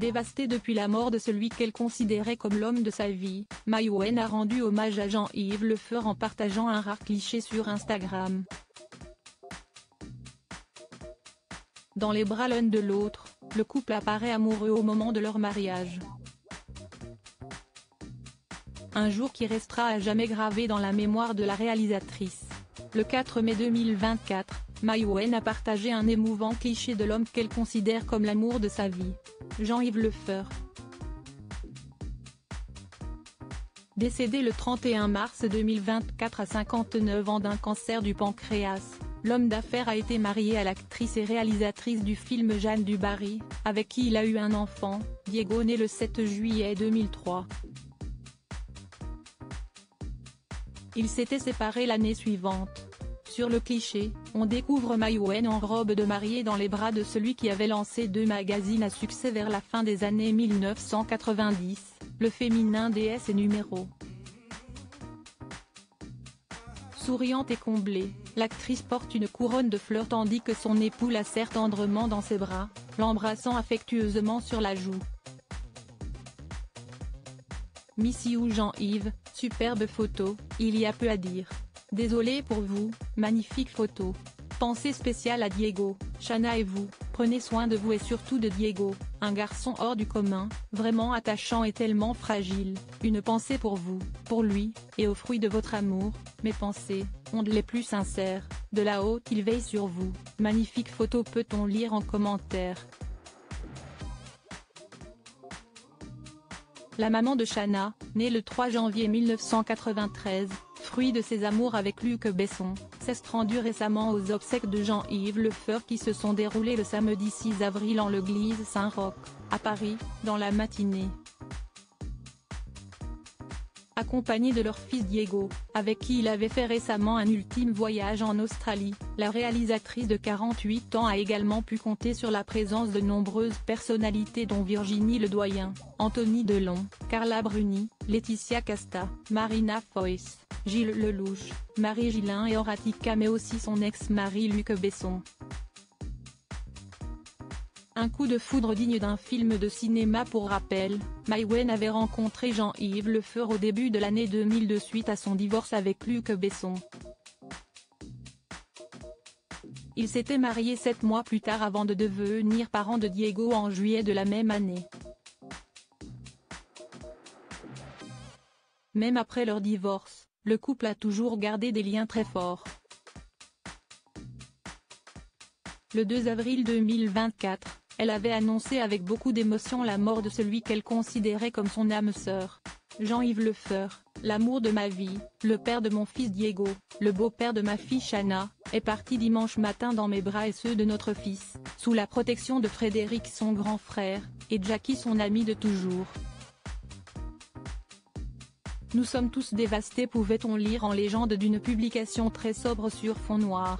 Dévastée depuis la mort de celui qu'elle considérait comme l'homme de sa vie, Mai Wen a rendu hommage à Jean-Yves Le Feur en partageant un rare cliché sur Instagram. Dans les bras l'un de l'autre, le couple apparaît amoureux au moment de leur mariage. Un jour qui restera à jamais gravé dans la mémoire de la réalisatrice. Le 4 mai 2024, Mai Wen a partagé un émouvant cliché de l'homme qu'elle considère comme l'amour de sa vie, Jean-Yves Le Feur. Décédé le 31 mars 2024 à 59 ans d'un cancer du pancréas, l'homme d'affaires a été marié à l'actrice et réalisatrice du film Jeanne du Barry, avec qui il a eu un enfant, Diego, né le 7 juillet 2003. Ils s'étaient séparés l'année suivante. Sur le cliché, on découvre Mai Wen en robe de mariée dans les bras de celui qui avait lancé deux magazines à succès vers la fin des années 1990, le féminin DS et Numéro. Souriante et comblée, l'actrice porte une couronne de fleurs tandis que son époux la serre tendrement dans ses bras, l'embrassant affectueusement sur la joue. Miss You Jean-Yves, superbe photo, il y a peu à dire. Désolé pour vous, magnifique photo. Pensée spéciale à Diego, Shanna et vous, prenez soin de vous et surtout de Diego, un garçon hors du commun, vraiment attachant et tellement fragile. Une pensée pour vous, pour lui, et au fruit de votre amour, mes pensées, ondes les plus sincères, de là-haut il veille sur vous. Magnifique photo, peut-on lire en commentaire. La maman de Shanna, née le 3 janvier 1993, fruit de ses amours avec Luc Besson, s'est rendue récemment aux obsèques de Jean-Yves Le Feur qui se sont déroulées le samedi 6 avril en l'église Saint-Roch, à Paris, dans la matinée. Accompagnée de leur fils Diego, avec qui il avait fait récemment un ultime voyage en Australie, la réalisatrice de 48 ans a également pu compter sur la présence de nombreuses personnalités dont Virginie Ledoyen, Anthony Delon, Carla Bruni, Laetitia Casta, Marina Foïs, Gilles Lelouch, Marie Gillin et Horatica mais aussi son ex-mari Luc Besson. Un coup de foudre digne d'un film de cinéma. Pour rappel, Mai Wen avait rencontré Jean-Yves Le Feur au début de l'année 2002 suite à son divorce avec Luc Besson. Ils s'étaient mariés 7 mois plus tard avant de devenir parents de Diego en juillet de la même année. Même après leur divorce, le couple a toujours gardé des liens très forts. Le 2 avril 2024, elle avait annoncé avec beaucoup d'émotion la mort de celui qu'elle considérait comme son âme sœur. Jean-Yves Le Feur, l'amour de ma vie, le père de mon fils Diego, le beau-père de ma fille Shanna, est parti dimanche matin dans mes bras et ceux de notre fils, sous la protection de Frédéric son grand frère, et Jackie son ami de toujours. Nous sommes tous dévastés, pouvait-on lire en légende d'une publication très sobre sur fond noir.